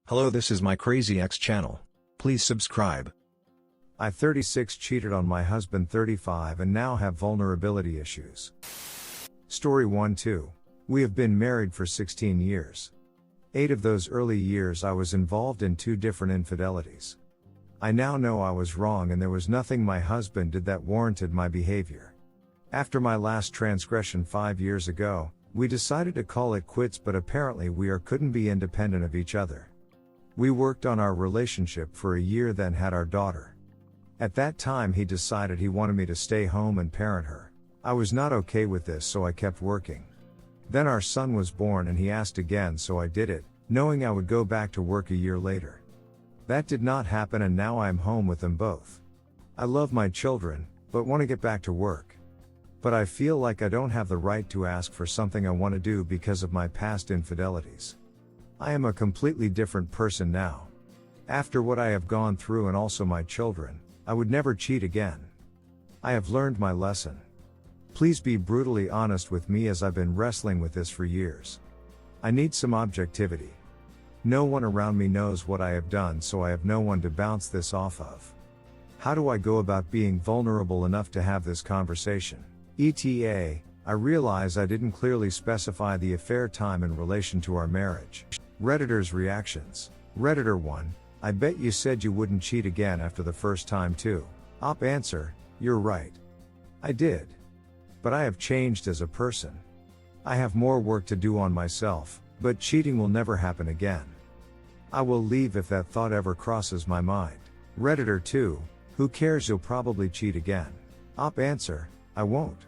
Hello, this is my Crazy Ex channel. Please subscribe. I 36 cheated on my husband 35 and now have vulnerability issues. Story 1-2. We have been married for 16 years. 8 of those early years I was involved in 2 different infidelities. I now know I was wrong and there was nothing my husband did that warranted my behavior. After my last transgression 5 years ago, we decided to call it quits, but apparently we couldn't be independent of each other. We worked on our relationship for a year, then had our daughter. At that time he decided he wanted me to stay home and parent her. I was not okay with this, so I kept working. Then our son was born and he asked again, so I did it, knowing I would go back to work a year later. That did not happen and now I am home with them both. I love my children, but want to get back to work. But I feel like I don't have the right to ask for something I want to do because of my past infidelities. I am a completely different person now. After what I have gone through and also my children, I would never cheat again. I have learned my lesson. Please be brutally honest with me as I've been wrestling with this for years. I need some objectivity. No one around me knows what I have done, so I have no one to bounce this off of. How do I go about being vulnerable enough to have this conversation? ETA, I realize I didn't clearly specify the affair time in relation to our marriage. Redditors' reactions. Redditor 1, I bet you said you wouldn't cheat again after the first time too. Op answer, you're right. I did. But I have changed as a person. I have more work to do on myself, but cheating will never happen again. I will leave if that thought ever crosses my mind. Redditor 2, who cares, you'll probably cheat again. Op answer, I won't.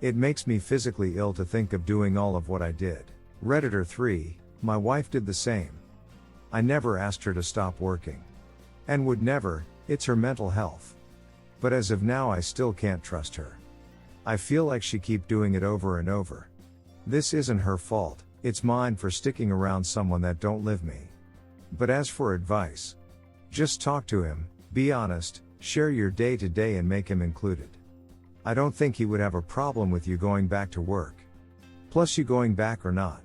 It makes me physically ill to think of doing all of what I did. Redditor 3, my wife did the same. I never asked her to stop working. And would never, it's her mental health. But as of now I still can't trust her. I feel like she keep doing it over and over. This isn't her fault, it's mine for sticking around someone that don't live me. But as for advice, just talk to him, be honest, share your day to day and make him included. I don't think he would have a problem with you going back to work. Plus you going back or not.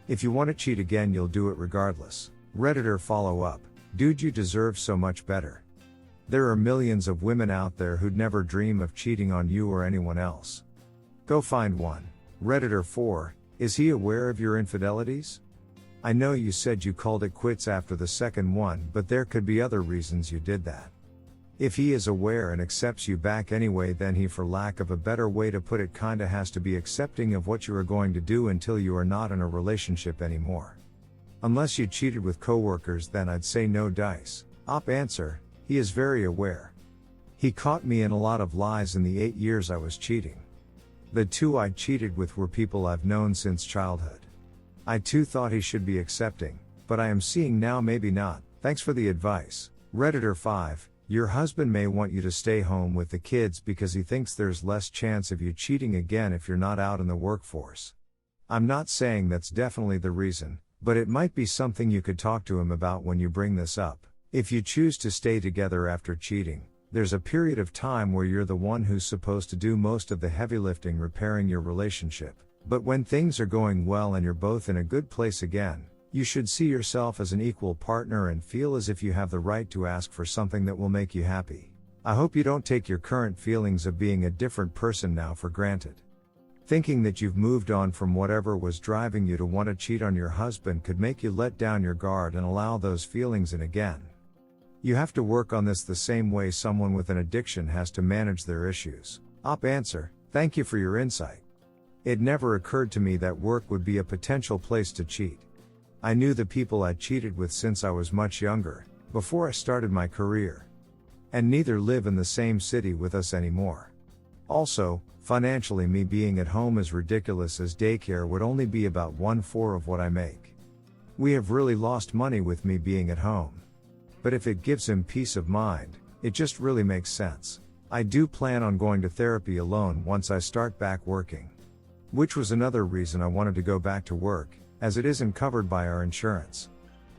If you want to cheat again you'll do it regardless. Redditor follow up, dude, you deserve so much better. There are millions of women out there who'd never dream of cheating on you or anyone else. Go find one. Redditor 4, is he aware of your infidelities? I know you said you called it quits after the second one, but there could be other reasons you did that. If he is aware and accepts you back anyway, then he, for lack of a better way to put it, kinda has to be accepting of what you are going to do until you are not in a relationship anymore. Unless you cheated with coworkers, then I'd say no dice. Op answer, he is very aware. He caught me in a lot of lies in the 8 years I was cheating. The 2 I cheated with were people I've known since childhood. I too thought he should be accepting, but I am seeing now maybe not. Thanks for the advice. Redditor 5, your husband may want you to stay home with the kids because he thinks there's less chance of you cheating again if you're not out in the workforce. I'm not saying that's definitely the reason, but it might be something you could talk to him about when you bring this up. If you choose to stay together after cheating, there's a period of time where you're the one who's supposed to do most of the heavy lifting repairing your relationship. But when things are going well and you're both in a good place again, you should see yourself as an equal partner and feel as if you have the right to ask for something that will make you happy. I hope you don't take your current feelings of being a different person now for granted. Thinking that you've moved on from whatever was driving you to want to cheat on your husband could make you let down your guard and allow those feelings in again. You have to work on this the same way someone with an addiction has to manage their issues. Op answer, thank you for your insight. It never occurred to me that work would be a potential place to cheat. I knew the people I cheated with since I was much younger, before I started my career. And neither live in the same city with us anymore. Also, financially me being at home is ridiculous, as daycare would only be about 1/4 of what I make. We have really lost money with me being at home. But if it gives him peace of mind, it just really makes sense. I do plan on going to therapy alone once I start back working. Which was another reason I wanted to go back to work, as it isn't covered by our insurance.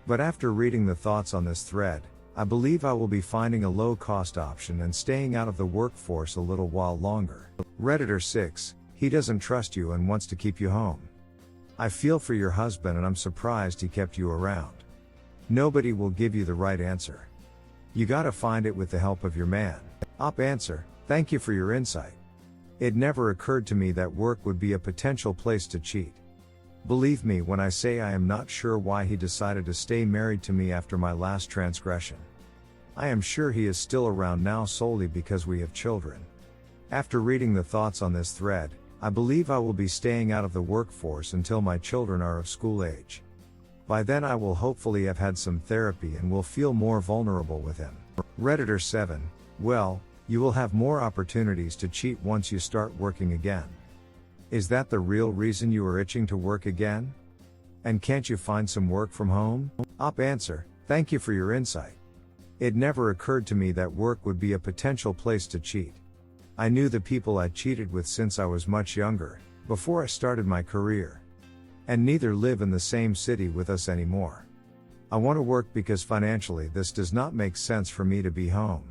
But after reading the thoughts on this thread, I believe I will be finding a low-cost option and staying out of the workforce a little while longer. Redditor 6, he doesn't trust you and wants to keep you home. I feel for your husband and I'm surprised he kept you around. Nobody will give you the right answer. You gotta find it with the help of your man. Answer, thank you for your insight. It never occurred to me that work would be a potential place to cheat. Believe me when I say I am not sure why he decided to stay married to me after my last transgression. I am sure he is still around now solely because we have children. After reading the thoughts on this thread, I believe I will be staying out of the workforce until my children are of school age. By then I will hopefully have had some therapy and will feel more vulnerable with him. Redditor 7, well, you will have more opportunities to cheat once you start working again. Is that the real reason you are itching to work again? And can't you find some work from home? Answer, thank you for your insight. It never occurred to me that work would be a potential place to cheat. I knew the people I cheated with since I was much younger, before I started my career. And neither live in the same city with us anymore. I want to work because financially this does not make sense for me to be home.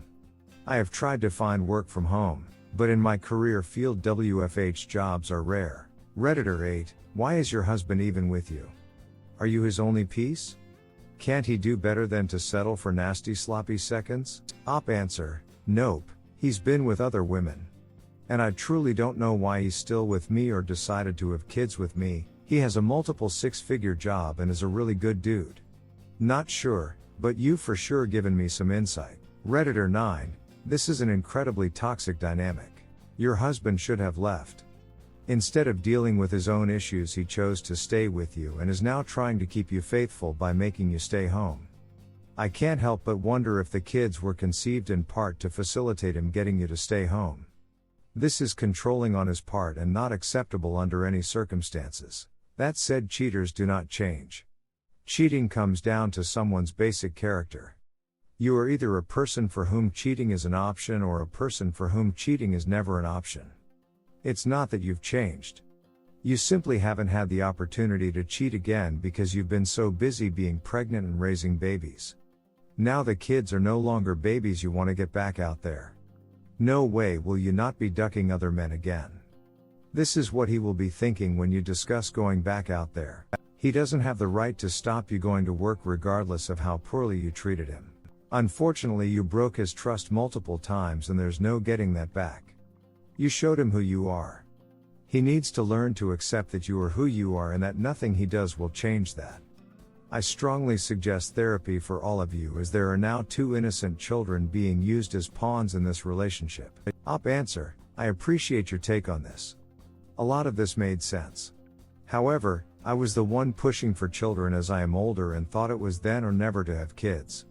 I have tried to find work from home, but in my career field WFH jobs are rare. Redditor 8, why is your husband even with you? Are you his only piece? Can't he do better than to settle for nasty sloppy seconds? Answer, nope, he's been with other women. And I truly don't know why he's still with me or decided to have kids with me. He has a multiple six-figure job and is a really good dude. Not sure, but you've for sure given me some insight. Redditor 9, this is an incredibly toxic dynamic. Your husband should have left. Instead of dealing with his own issues, he chose to stay with you and is now trying to keep you faithful by making you stay home. I can't help but wonder if the kids were conceived in part to facilitate him getting you to stay home. This is controlling on his part and not acceptable under any circumstances. That said, cheaters do not change. Cheating comes down to someone's basic character. You are either a person for whom cheating is an option or a person for whom cheating is never an option. It's not that you've changed. You simply haven't had the opportunity to cheat again because you've been so busy being pregnant and raising babies. Now the kids are no longer babies, you want to get back out there. No way will you not be ducking other men again. This is what he will be thinking when you discuss going back out there. He doesn't have the right to stop you going to work regardless of how poorly you treated him. Unfortunately, you broke his trust multiple times and there's no getting that back. You showed him who you are. He needs to learn to accept that you are who you are and that nothing he does will change that. I strongly suggest therapy for all of you, as there are now 2 innocent children being used as pawns in this relationship. Answer, I appreciate your take on this. A lot of this made sense. However, I was the one pushing for children as I am older and thought it was then or never to have kids.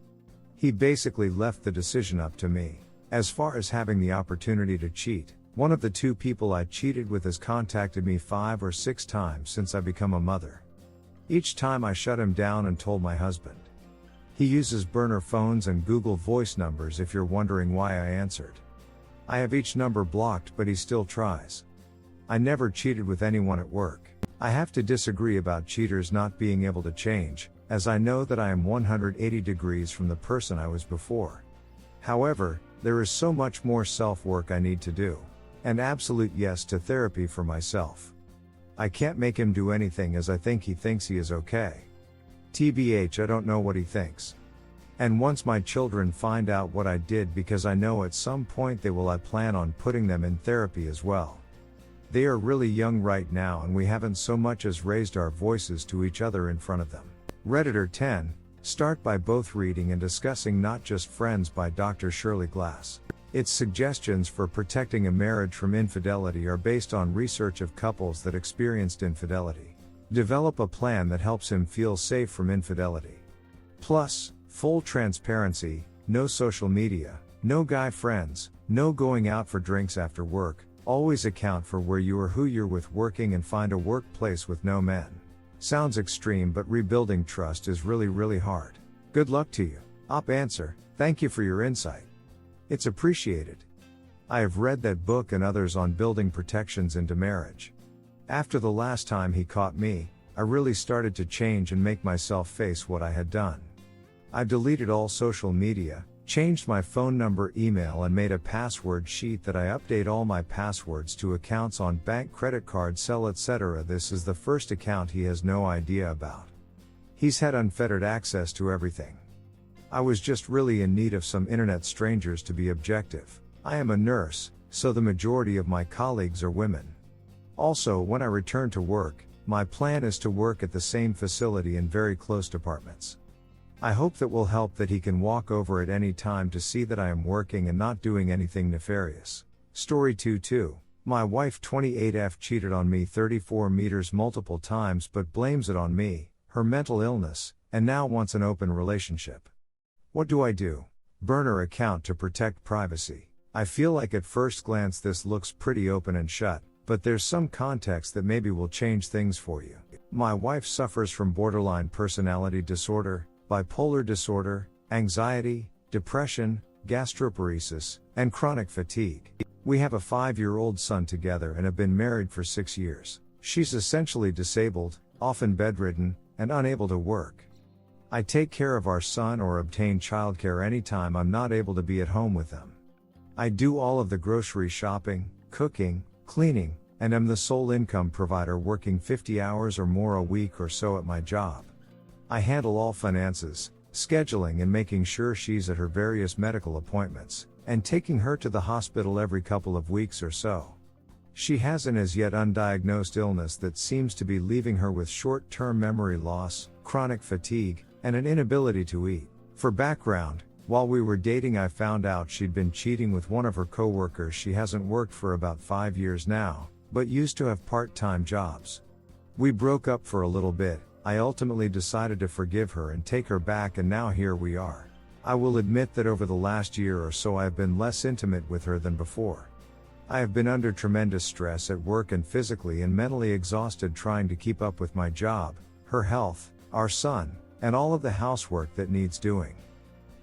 He basically left the decision up to me. As far as having the opportunity to cheat, one of the 2 people I cheated with has contacted me 5 or 6 times since I become a mother. Each time I shut him down and told my husband. He uses burner phones and Google Voice numbers if you're wondering why I answered. I have each number blocked, but he still tries. I never cheated with anyone at work. I have to disagree about cheaters not being able to change, as I know that I am 180 degrees from the person I was before. However, there is so much more self-work I need to do. An absolute yes to therapy for myself. I can't make him do anything as I think he thinks he is okay. TBH, I don't know what he thinks. And once my children find out what I did, because I know at some point they will, I plan on putting them in therapy as well. They are really young right now and we haven't so much as raised our voices to each other in front of them. Redditor 10, start by both reading and discussing Not Just Friends by Dr. Shirley Glass. Its suggestions for protecting a marriage from infidelity are based on research of couples that experienced infidelity. Develop a plan that helps him feel safe from infidelity. Plus, full transparency, no social media, no guy friends, no going out for drinks after work, always account for where you or who you're with working, and find a workplace with no men. Sounds extreme, but rebuilding trust is really hard. Good luck to you. Answer, thank you for your insight. It's appreciated. I have read that book and others on building protections into marriage. After the last time he caught me, I really started to change and make myself face what I had done. I deleted all social media, changed my phone number, email, and made a password sheet that I update all my passwords to accounts on bank, credit card, cell, etc. This is the first account he has no idea about. He's had unfettered access to everything. I was just really in need of some internet strangers, to be objective. I am a nurse, so the majority of my colleagues are women. Also, when I return to work, my plan is to work at the same facility in very close departments. I hope that will help, that he can walk over at any time to see that I am working and not doing anything nefarious. Story 2-2. My wife 28F cheated on me 34 meters multiple times but blames it on me, her mental illness, and now wants an open relationship. What do I do? Burn her account to protect privacy. I feel like at first glance this looks pretty open and shut, but there's some context that maybe will change things for you. My wife suffers from borderline personality disorder, bipolar disorder, anxiety, depression, gastroparesis, and chronic fatigue. We have a 5-year-old son together and have been married for 6 years. She's essentially disabled, often bedridden, and unable to work. I take care of our son or obtain childcare anytime I'm not able to be at home with them. I do all of the grocery shopping, cooking, cleaning, and am the sole income provider, working 50 hours or more a week or so at my job. I handle all finances, scheduling and making sure she's at her various medical appointments, and taking her to the hospital every couple of weeks or so. She has an as yet undiagnosed illness that seems to be leaving her with short-term memory loss, chronic fatigue, and an inability to eat. For background, while we were dating I found out she'd been cheating with one of her co-workers. She hasn't worked for about 5 years now, but used to have part-time jobs. We broke up for a little bit. I ultimately decided to forgive her and take her back, and now here we are. I will admit that over the last year or so I have been less intimate with her than before. I have been under tremendous stress at work and physically and mentally exhausted trying to keep up with my job, her health, our son, and all of the housework that needs doing.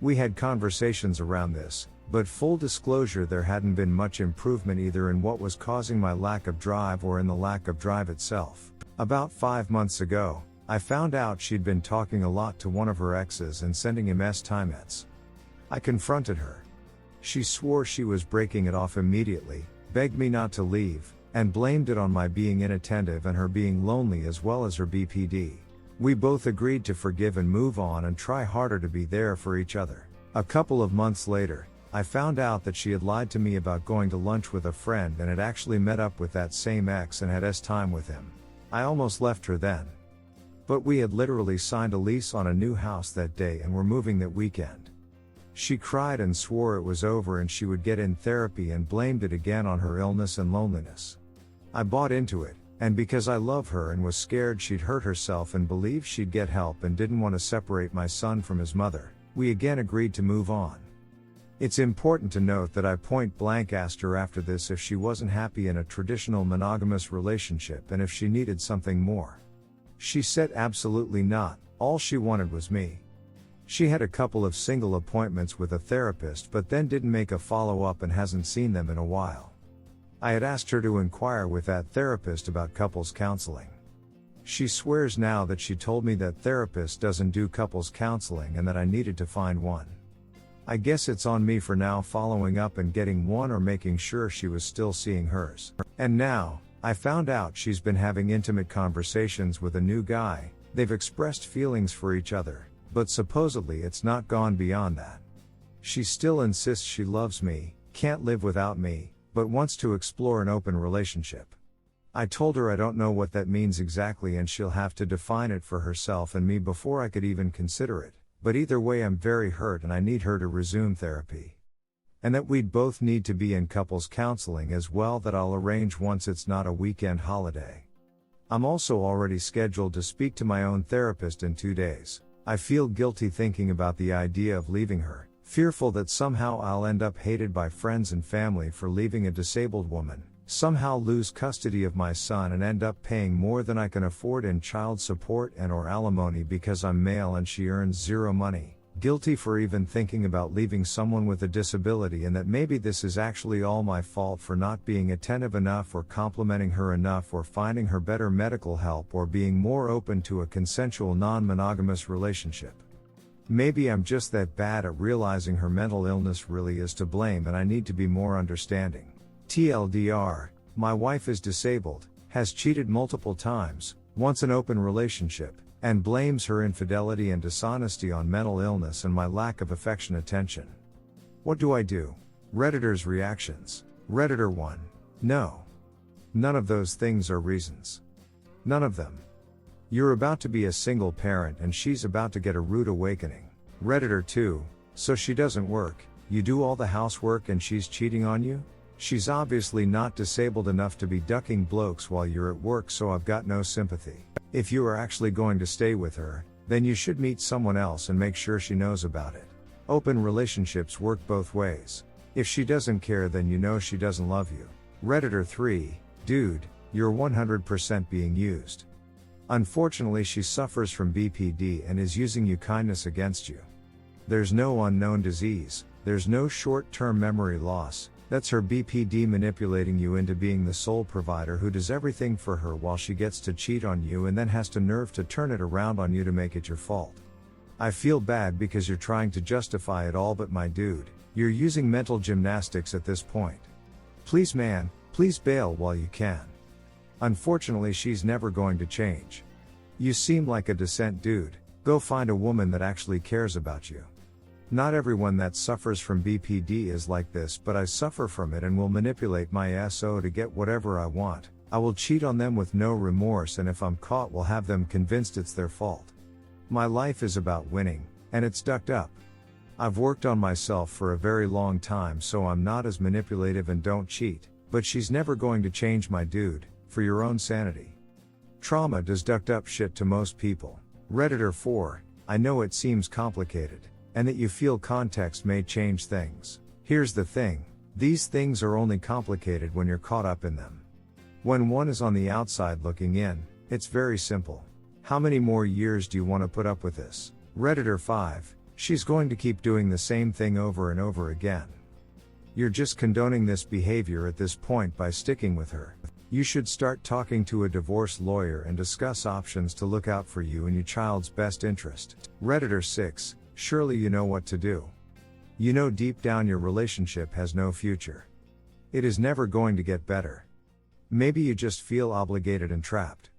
We had conversations around this, but full disclosure, there hadn't been much improvement either in what was causing my lack of drive or in the lack of drive itself. About 5 months ago, I found out she'd been talking a lot to one of her exes and sending him timeouts. I confronted her. She swore she was breaking it off immediately, begged me not to leave, and blamed it on my being inattentive and her being lonely as well as her BPD. We both agreed to forgive and move on and try harder to be there for each other. A couple of months later, I found out that she had lied to me about going to lunch with a friend and had actually met up with that same ex and had time with him. I almost left her then. But we had literally signed a lease on a new house that day and were moving that weekend. She cried and swore it was over and she would get in therapy, and blamed it again on her illness and loneliness. I bought into it, and because I love her and was scared she'd hurt herself and believed she'd get help and didn't want to separate my son from his mother, we again agreed to move on. It's important to note that I point blank asked her after this if she wasn't happy in a traditional monogamous relationship and if she needed something more. She said absolutely not, all she wanted was me. She had a couple of single appointments with a therapist but then didn't make a follow-up and hasn't seen them in a while. I had asked her to inquire with that therapist about couples counseling. She swears now that she told me that therapist doesn't do couples counseling and that I needed to find one. I guess it's on me for now following up and getting one or making sure she was still seeing hers. And now, I found out she's been having intimate conversations with a new guy. They've expressed feelings for each other, but supposedly it's not gone beyond that. She still insists she loves me, can't live without me, but wants to explore an open relationship. I told her I don't know what that means exactly and she'll have to define it for herself and me before I could even consider it, but either way I'm very hurt and I need her to resume therapy. And that we'd both need to be in couples counseling as well, that I'll arrange once it's not a weekend holiday. I'm also already scheduled to speak to my own therapist in 2 days. I feel guilty thinking about the idea of leaving her, fearful that somehow I'll end up hated by friends and family for leaving a disabled woman, somehow lose custody of my son and end up paying more than I can afford in child support and or alimony because I'm male and she earns zero money. Guilty for even thinking about leaving someone with a disability, and that maybe this is actually all my fault for not being attentive enough or complimenting her enough or finding her better medical help or being more open to a consensual non-monogamous relationship. Maybe I'm just that bad at realizing her mental illness really is to blame and I need to be more understanding. TLDR, my wife is disabled, has cheated multiple times, wants an open relationship, and blames her infidelity and dishonesty on mental illness and my lack of affection attention. What do I do? Redditor's reactions. Redditor 1. No. None of those things are reasons. None of them. You're about to be a single parent and she's about to get a rude awakening. Redditor 2. So she doesn't work, you do all the housework and she's cheating on you? She's obviously not disabled enough to be ducking blokes while you're at work, so I've got no sympathy. If you are actually going to stay with her, then you should meet someone else and make sure she knows about it. Open relationships work both ways. If she doesn't care, then you know she doesn't love you. Redditor 3. Dude, you're 100% being used. Unfortunately, she suffers from BPD and is using your kindness against you. There's no unknown disease, there's no short-term memory loss. That's her BPD manipulating you into being the sole provider who does everything for her while she gets to cheat on you and then has the nerve to turn it around on you to make it your fault. I feel bad because you're trying to justify it all, but my dude, you're using mental gymnastics at this point. Please man, please bail while you can. Unfortunately, she's never going to change. You seem like a decent dude, go find a woman that actually cares about you. Not everyone that suffers from BPD is like this, but I suffer from it and will manipulate my SO to get whatever I want. I will cheat on them with no remorse, and if I'm caught, will have them convinced it's their fault. My life is about winning, and it's ducked up. I've worked on myself for a very long time, so I'm not as manipulative and don't cheat, but she's never going to change, my dude, for your own sanity. Trauma does ducked up shit to most people. Redditor 4. I know it seems complicated, and that you feel context may change things. Here's the thing, these things are only complicated when you're caught up in them. When one is on the outside looking in, it's very simple. How many more years do you want to put up with this? Redditor 5. She's going to keep doing the same thing over and over again. You're just condoning this behavior at this point by sticking with her. You should start talking to a divorce lawyer and discuss options to look out for you and your child's best interest. Redditor 6. Surely you know what to do. You know deep down your relationship has no future. It is never going to get better. Maybe you just feel obligated and trapped.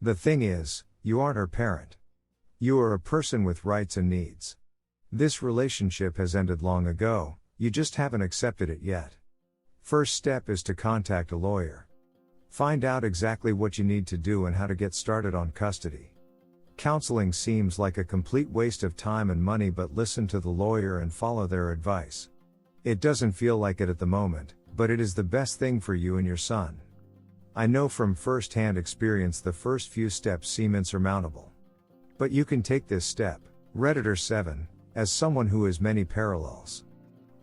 The thing is, you aren't her parent. You are a person with rights and needs. This relationship has ended long ago, you just haven't accepted it yet. First step is to contact a lawyer. Find out exactly what you need to do and how to get started on custody. Counseling seems like a complete waste of time and money, but listen to the lawyer and follow their advice. It doesn't feel like it at the moment, but it is the best thing for you and your son. I know from first-hand experience the first few steps seem insurmountable. But you can take this step. Redditor 7, as someone who has many parallels.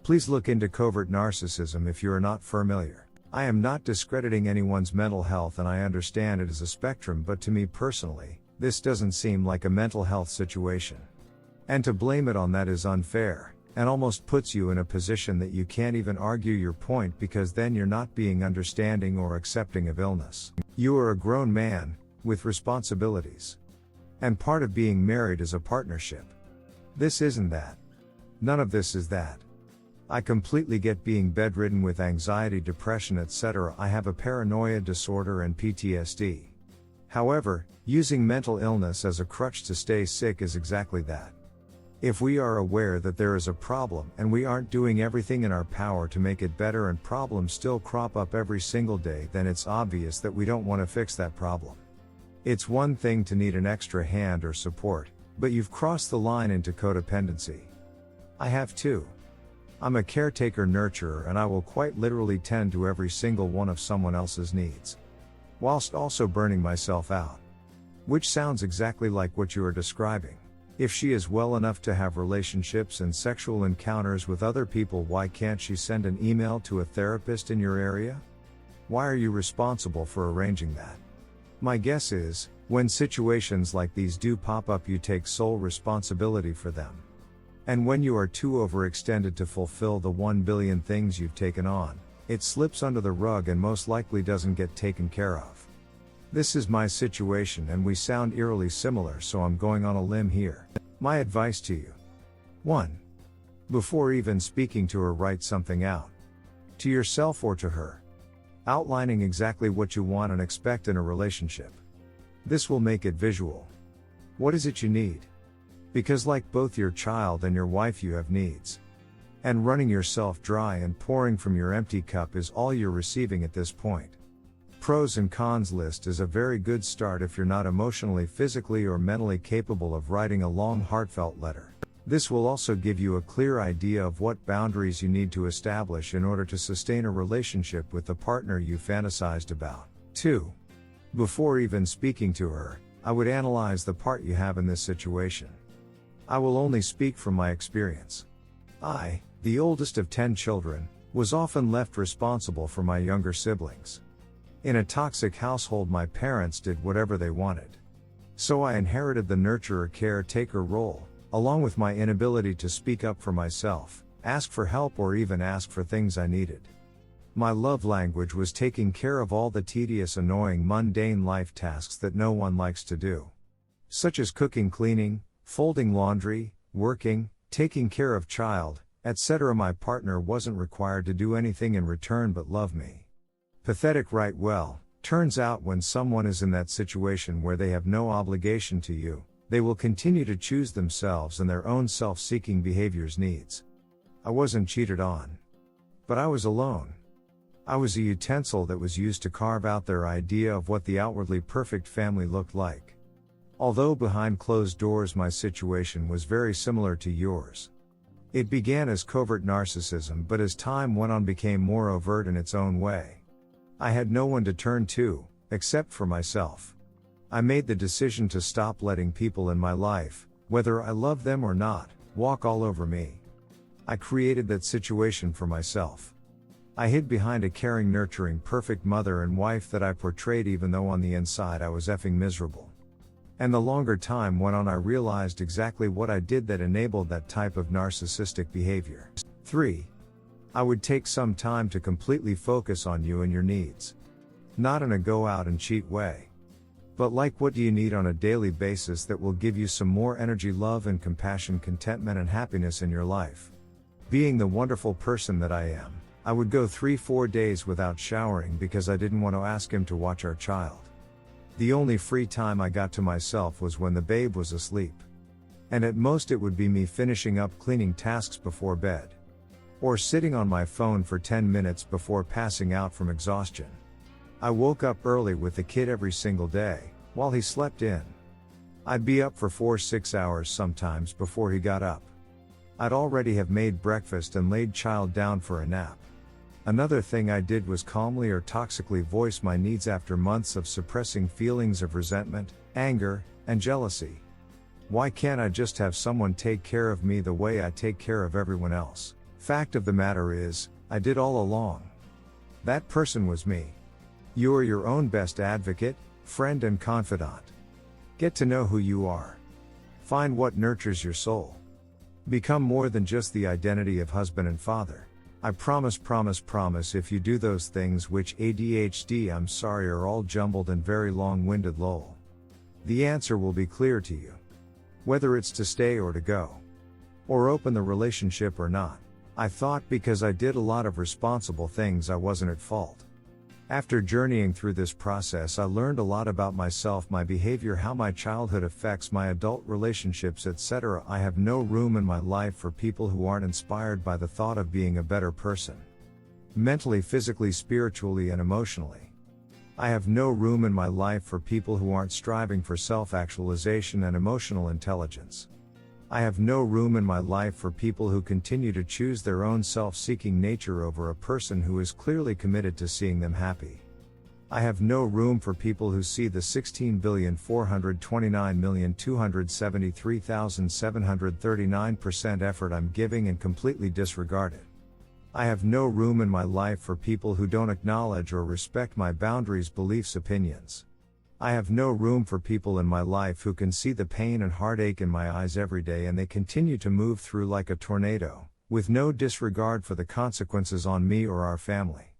Please look into covert narcissism if you are not familiar. I am not discrediting anyone's mental health, and I understand it is a spectrum, but to me personally, this doesn't seem like a mental health situation. And to blame it on that is unfair, and almost puts you in a position that you can't even argue your point, because then you're not being understanding or accepting of illness. You are a grown man, with responsibilities. And part of being married is a partnership. This isn't that. None of this is that. I completely get being bedridden with anxiety, depression, etc. I have a paranoia disorder and PTSD. However, using mental illness as a crutch to stay sick is exactly that. If we are aware that there is a problem and we aren't doing everything in our power to make it better, and problems still crop up every single day, then it's obvious that we don't want to fix that problem. It's one thing to need an extra hand or support, but you've crossed the line into codependency. I have too. I'm a caretaker nurturer, and I will quite literally tend to every single one of someone else's needs, whilst also burning myself out. Which sounds exactly like what you are describing. If she is well enough to have relationships and sexual encounters with other people, why can't she send an email to a therapist in your area? Why are you responsible for arranging that? My guess is, when situations like these do pop up, you take sole responsibility for them. And when you are too overextended to fulfill the 1 billion things you've taken on, it slips under the rug and most likely doesn't get taken care of. This is my situation and we sound eerily similar, so I'm going on a limb here. My advice to you. 1. Before even speaking to her, write something out. To yourself or to her. Outlining exactly what you want and expect in a relationship. This will make it visual. What is it you need? Because like both your child and your wife, you have needs. And running yourself dry and pouring from your empty cup is all you're receiving at this point. Pros and cons list is a very good start if you're not emotionally, physically, or mentally capable of writing a long, heartfelt letter. This will also give you a clear idea of what boundaries you need to establish in order to sustain a relationship with the partner you fantasized about. 2. Before even speaking to her, I would analyze the part you have in this situation. I will only speak from my experience. I, the oldest of 10 children, was often left responsible for my younger siblings. In a toxic household, my parents did whatever they wanted. So I inherited the nurturer caretaker role, along with my inability to speak up for myself, ask for help, or even ask for things I needed. My love language was taking care of all the tedious, annoying, mundane life tasks that no one likes to do. Such as cooking, cleaning, folding laundry, working, taking care of child, etc. My partner wasn't required to do anything in return but love me. Pathetic, right? Well, turns out when someone is in that situation where they have no obligation to you, they will continue to choose themselves and their own self-seeking behaviors needs. I wasn't cheated on. But I was alone. I was a utensil that was used to carve out their idea of what the outwardly perfect family looked like. Although behind closed doors my situation was very similar to yours. It began as covert narcissism, but as time went on became more overt in its own way. I had no one to turn to, except for myself. I made the decision to stop letting people in my life, whether I loved them or not, walk all over me. I created that situation for myself. I hid behind a caring, nurturing, perfect mother and wife that I portrayed, even though on the inside I was effing miserable. And the longer time went on, I realized exactly what I did that enabled that type of narcissistic behavior. 3. I would take some time to completely focus on you and your needs. Not in a go out and cheat way. But like, what do you need on a daily basis that will give you some more energy, love and compassion, contentment and happiness in your life? Being the wonderful person that I am, I would go 3-4 days without showering because I didn't want to ask him to watch our child. The only free time I got to myself was when the babe was asleep. And at most it would be me finishing up cleaning tasks before bed. Or sitting on my phone for 10 minutes before passing out from exhaustion. I woke up early with the kid every single day, while he slept in. I'd be up for 4-6 hours sometimes before he got up. I'd already have made breakfast and laid child down for a nap. Another thing I did was calmly or toxically voice my needs after months of suppressing feelings of resentment, anger, and jealousy. Why can't I just have someone take care of me the way I take care of everyone else? Fact of the matter is, I did all along. That person was me. You're your own best advocate, friend and confidant. Get to know who you are. Find what nurtures your soul. Become more than just the identity of husband and father. I promise if you do those things, which ADHD, I'm sorry, are all jumbled and very long-winded lol. The answer will be clear to you. Whether it's to stay or to go. Or open the relationship or not. I thought because I did a lot of responsible things I wasn't at fault. After journeying through this process, I learned a lot about myself, my behavior, how my childhood affects my adult relationships, etc. I have no room in my life for people who aren't inspired by the thought of being a better person. Mentally, physically, spiritually, and emotionally. I have no room in my life for people who aren't striving for self-actualization and emotional intelligence. I have no room in my life for people who continue to choose their own self-seeking nature over a person who is clearly committed to seeing them happy. I have no room for people who see the 16,429,273,739% effort I'm giving and completely disregard it. I have no room in my life for people who don't acknowledge or respect my boundaries, beliefs, opinions. I have no room for people in my life who can see the pain and heartache in my eyes every day and they continue to move through like a tornado, with no disregard for the consequences on me or our family.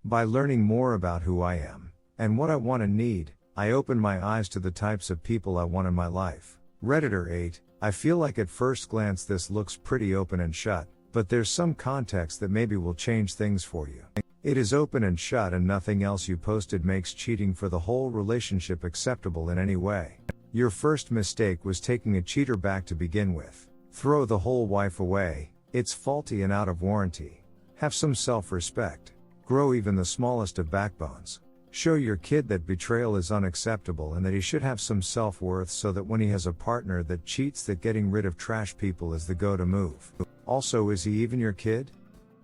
By learning more about who I am, and what I want and need, I open my eyes to the types of people I want in my life. Redditor 8, I feel like at first glance this looks pretty open and shut, but there's some context that maybe will change things for you. It is open and shut and nothing else you posted makes cheating for the whole relationship acceptable in any way. Your first mistake was taking a cheater back to begin with. Throw the whole wife away, it's faulty and out of warranty. Have some self-respect. Grow even the smallest of backbones. Show your kid that betrayal is unacceptable and that he should have some self-worth so that when he has a partner that cheats, that getting rid of trash people is the go-to move. Also, is he even your kid?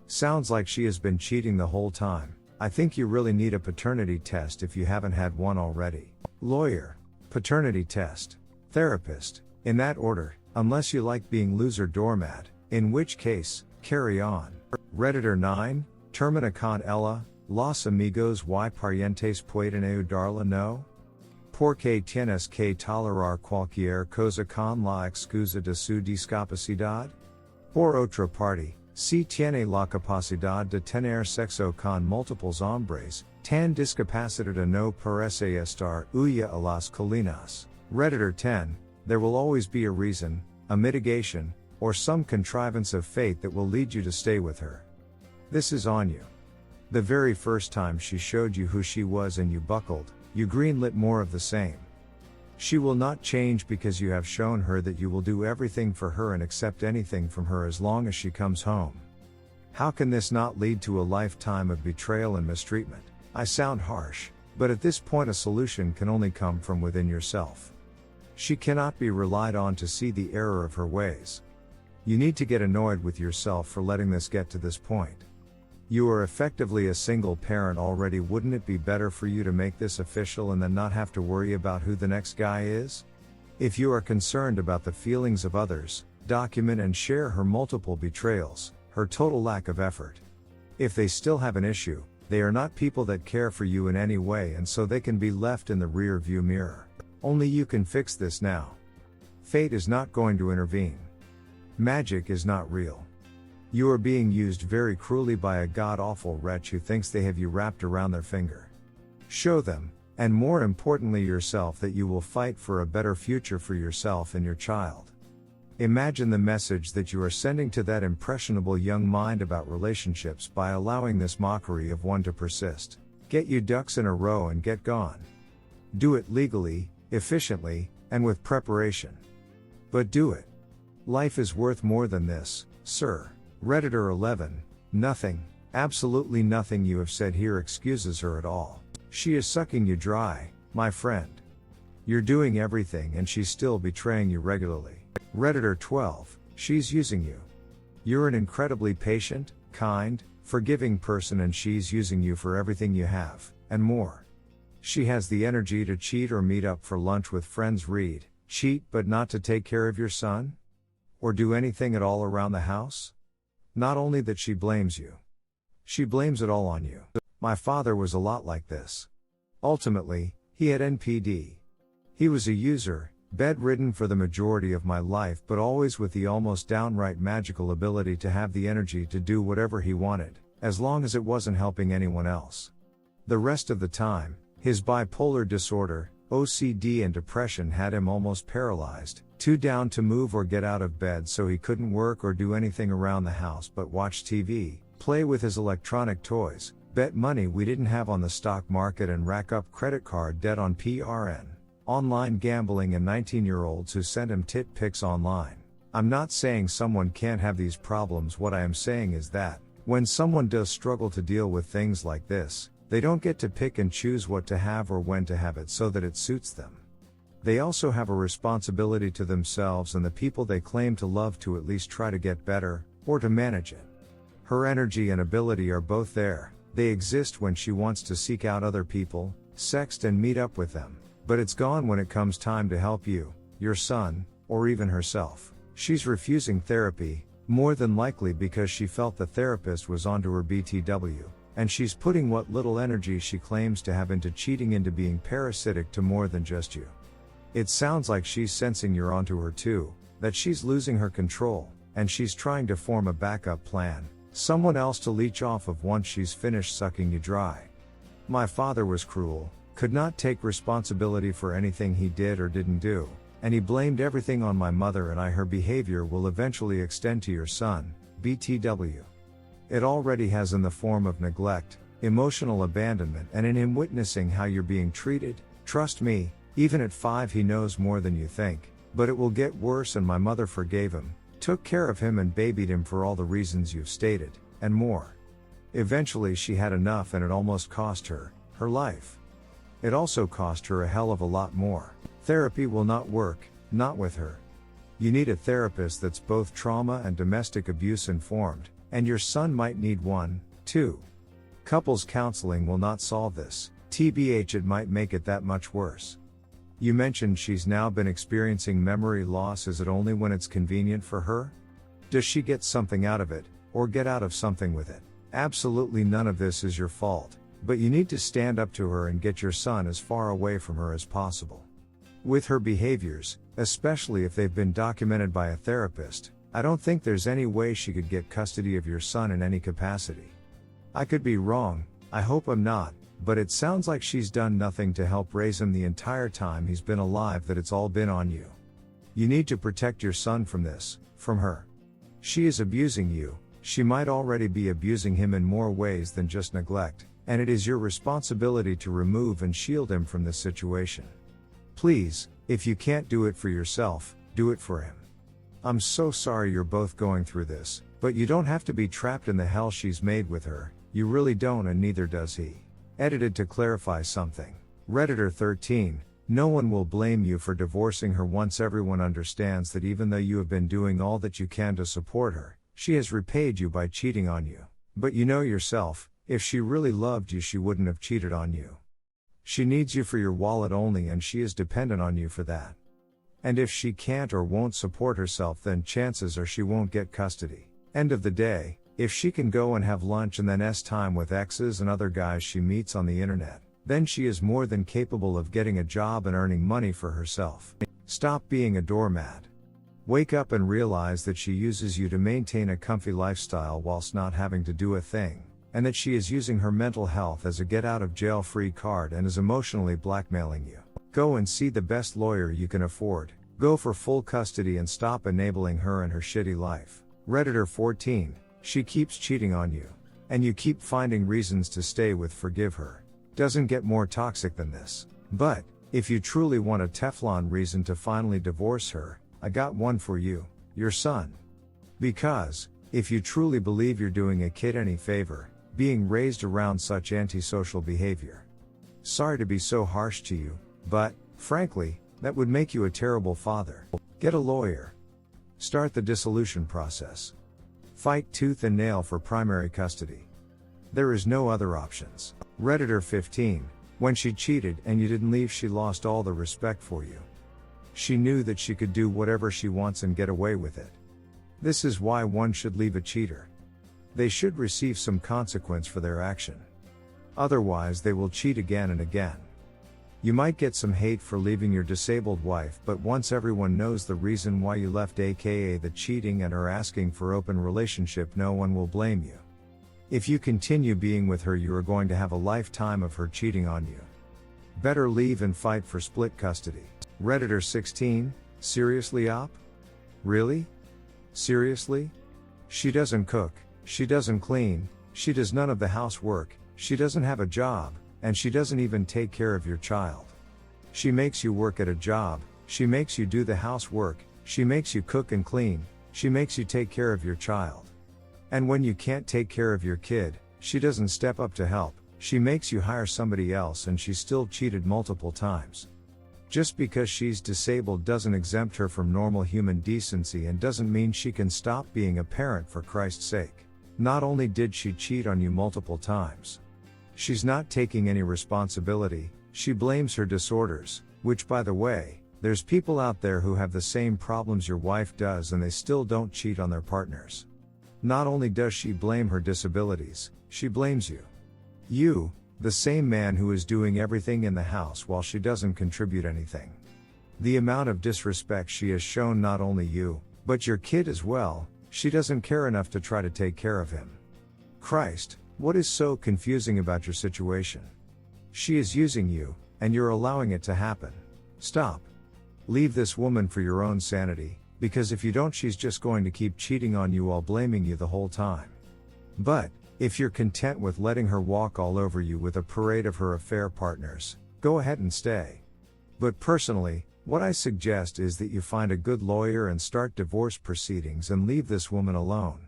Sounds like she has been cheating the whole time. I think you really need a paternity test if you haven't had one already. Lawyer. Paternity test. Therapist. In that order, unless you like being loser doormat, in which case, carry on. Redditor 9, termina con ella, los amigos y parientes pueden ayudarla no? Porque tienes que tolerar cualquier cosa con la excusa de su discapacidad? Por otra parte, si tiene la capacidad de tener sexo con múltiples hombres, tan discapacitada no parece estar huya a las colinas. Redditor 10, there will always be a reason, a mitigation, or some contrivance of fate that will lead you to stay with her. This is on you. The very first time she showed you who she was and you buckled, you greenlit more of the same. She will not change because you have shown her that you will do everything for her and accept anything from her as long as she comes home. How can this not lead to a lifetime of betrayal and mistreatment? I sound harsh, but at this point a solution can only come from within yourself. She cannot be relied on to see the error of her ways. You need to get annoyed with yourself for letting this get to this point. You are effectively a single parent already. Wouldn't it be better for you to make this official and then not have to worry about who the next guy is? If you are concerned about the feelings of others, document and share her multiple betrayals, her total lack of effort. If they still have an issue, they are not people that care for you in any way, and so they can be left in the rear view mirror. Only you can fix this now. Fate is not going to intervene. Magic is not real. You are being used very cruelly by a god-awful wretch who thinks they have you wrapped around their finger. Show them, and more importantly yourself, that you will fight for a better future for yourself and your child. Imagine the message that you are sending to that impressionable young mind about relationships by allowing this mockery of one to persist. Get your ducks in a row and get gone. Do it legally, efficiently, and with preparation. But do it. Life is worth more than this, sir. Redditor 11, nothing, absolutely nothing you have said here excuses her at all. She is sucking you dry, my friend. You're doing everything and she's still betraying you regularly. Redditor 12, she's using you. You're an incredibly patient, kind, forgiving person and she's using you for everything you have, and more. She has the energy to cheat or meet up for lunch with friends, read, cheat but not to take care of your son? Or do anything at all around the house? Not only that she blames you. She blames it all on you. My father was a lot like this. Ultimately, he had NPD. He was a user, bedridden for the majority of my life, but always with the almost downright magical ability to have the energy to do whatever he wanted, as long as it wasn't helping anyone else. The rest of the time, his bipolar disorder, OCD and depression had him almost paralyzed, too down to move or get out of bed, so he couldn't work or do anything around the house but watch TV, play with his electronic toys, bet money we didn't have on the stock market and rack up credit card debt on PRN, online gambling, and 19-year-olds who sent him tit pics online. I'm not saying someone can't have these problems. What I am saying is that, when someone does struggle to deal with things like this, they don't get to pick and choose what to have or when to have it so that it suits them. They also have a responsibility to themselves and the people they claim to love to at least try to get better, or to manage it. Her energy and ability are both there. They exist when she wants to seek out other people, sext and meet up with them, but it's gone when it comes time to help you, your son, or even herself. She's refusing therapy, more than likely because she felt the therapist was onto her BTW. And she's putting what little energy she claims to have into cheating, into being parasitic to more than just you. It sounds like she's sensing you're onto her too, that she's losing her control, and she's trying to form a backup plan, someone else to leech off of once she's finished sucking you dry. My father was cruel, could not take responsibility for anything he did or didn't do, and he blamed everything on my mother and I. Her behavior will eventually extend to your son, BTW. It already has, in the form of neglect, emotional abandonment, and in him witnessing how you're being treated. Trust me, Even at 5 he knows more than you think, but it will get worse, and my mother forgave him, took care of him and babied him for all the reasons you've stated, and more. Eventually she had enough, and it almost cost her her life. It also cost her a hell of a lot more. Therapy will not work, not with her. You need a therapist that's both trauma and domestic abuse informed, and your son might need one, too. Couples counseling will not solve this, TBH it might make it that much worse. You mentioned she's now been experiencing memory loss. Is it only when it's convenient for her? Does she get something out of it, or get out of something with it? Absolutely none of this is your fault, but you need to stand up to her and get your son as far away from her as possible. With her behaviors, especially if they've been documented by a therapist, I don't think there's any way she could get custody of your son in any capacity. I could be wrong, I hope I'm not, but it sounds like she's done nothing to help raise him the entire time he's been alive, that it's all been on you. You need to protect your son from this, from her. She is abusing you, she might already be abusing him in more ways than just neglect, and it is your responsibility to remove and shield him from this situation. Please, if you can't do it for yourself, do it for him. I'm so sorry you're both going through this, but you don't have to be trapped in the hell she's made with her, you really don't, and neither does he. Edited to clarify something. Redditor 13, no one will blame you for divorcing her once everyone understands that even though you have been doing all that you can to support her, she has repaid you by cheating on you. But you know yourself, if she really loved you she wouldn't have cheated on you. She needs you for your wallet only, and she is dependent on you for that. And if she can't or won't support herself, then chances are she won't get custody. End of the day, if she can go and have lunch and then time with exes and other guys she meets on the internet, then she is more than capable of getting a job and earning money for herself. Stop being a doormat. Wake up and realize that she uses you to maintain a comfy lifestyle whilst not having to do a thing, and that she is using her mental health as a get-out-of-jail-free card and is emotionally blackmailing you. Go and see the best lawyer you can afford, go for full custody, and stop enabling her and her shitty life. Redditor 14, she keeps cheating on you, and you keep finding reasons to stay with. Forgive her. Doesn't get more toxic than this. But, if you truly want a Teflon reason to finally divorce her, I got one for you, your son. Because, if you truly believe you're doing a kid any favor, being raised around such antisocial behavior. Sorry to be so harsh to you, but, frankly, that would make you a terrible father. Get a lawyer. Start the dissolution process. Fight tooth and nail for primary custody. There is no other options. Redditor 15, when she cheated and you didn't leave, she lost all the respect for you. She knew that she could do whatever she wants and get away with it. This is why one should leave a cheater. They should receive some consequence for their action. Otherwise they will cheat again and again. You might get some hate for leaving your disabled wife, but once everyone knows the reason why you left, aka the cheating, and are asking for open relationship, no one will blame you. If you continue being with her, you are going to have a lifetime of her cheating on you. Better leave and fight for split custody. Redditor 16, seriously op? Really? Seriously? She doesn't cook, she doesn't clean, she does none of the housework, she doesn't have a job, and she doesn't even take care of your child. She makes you work at a job, she makes you do the housework, she makes you cook and clean, she makes you take care of your child. And when you can't take care of your kid, she doesn't step up to help, she makes you hire somebody else, and she still cheated multiple times. Just because she's disabled doesn't exempt her from normal human decency and doesn't mean she can stop being a parent, for Christ's sake. Not only did she cheat on you multiple times, she's not taking any responsibility, she blames her disorders, which, by the way, there's people out there who have the same problems your wife does and they still don't cheat on their partners. Not only does she blame her disabilities, she blames you. You, the same man who is doing everything in the house while she doesn't contribute anything. The amount of disrespect she has shown not only you, but your kid as well, she doesn't care enough to try to take care of him. Christ, what is so confusing about your situation? She is using you, and you're allowing it to happen. Stop. Leave this woman for your own sanity, because if you don't, she's just going to keep cheating on you while blaming you the whole time. But, if you're content with letting her walk all over you with a parade of her affair partners, go ahead and stay. But personally, what I suggest is that you find a good lawyer and start divorce proceedings and leave this woman alone.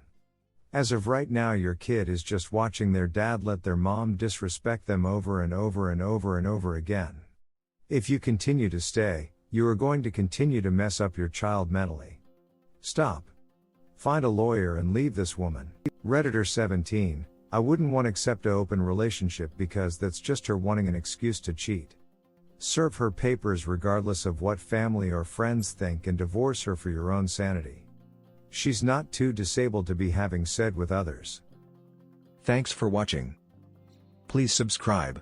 As of right now, your kid is just watching their dad let their mom disrespect them over and over and over and over again. If you continue to stay, you are going to continue to mess up your child mentally. Stop. Find a lawyer and leave this woman. Redditor 17, I wouldn't want to accept an open relationship because that's just her wanting an excuse to cheat. Serve her papers regardless of what family or friends think and divorce her for your own sanity. She's not too disabled to be having sex with others. Thanks for watching. Please subscribe.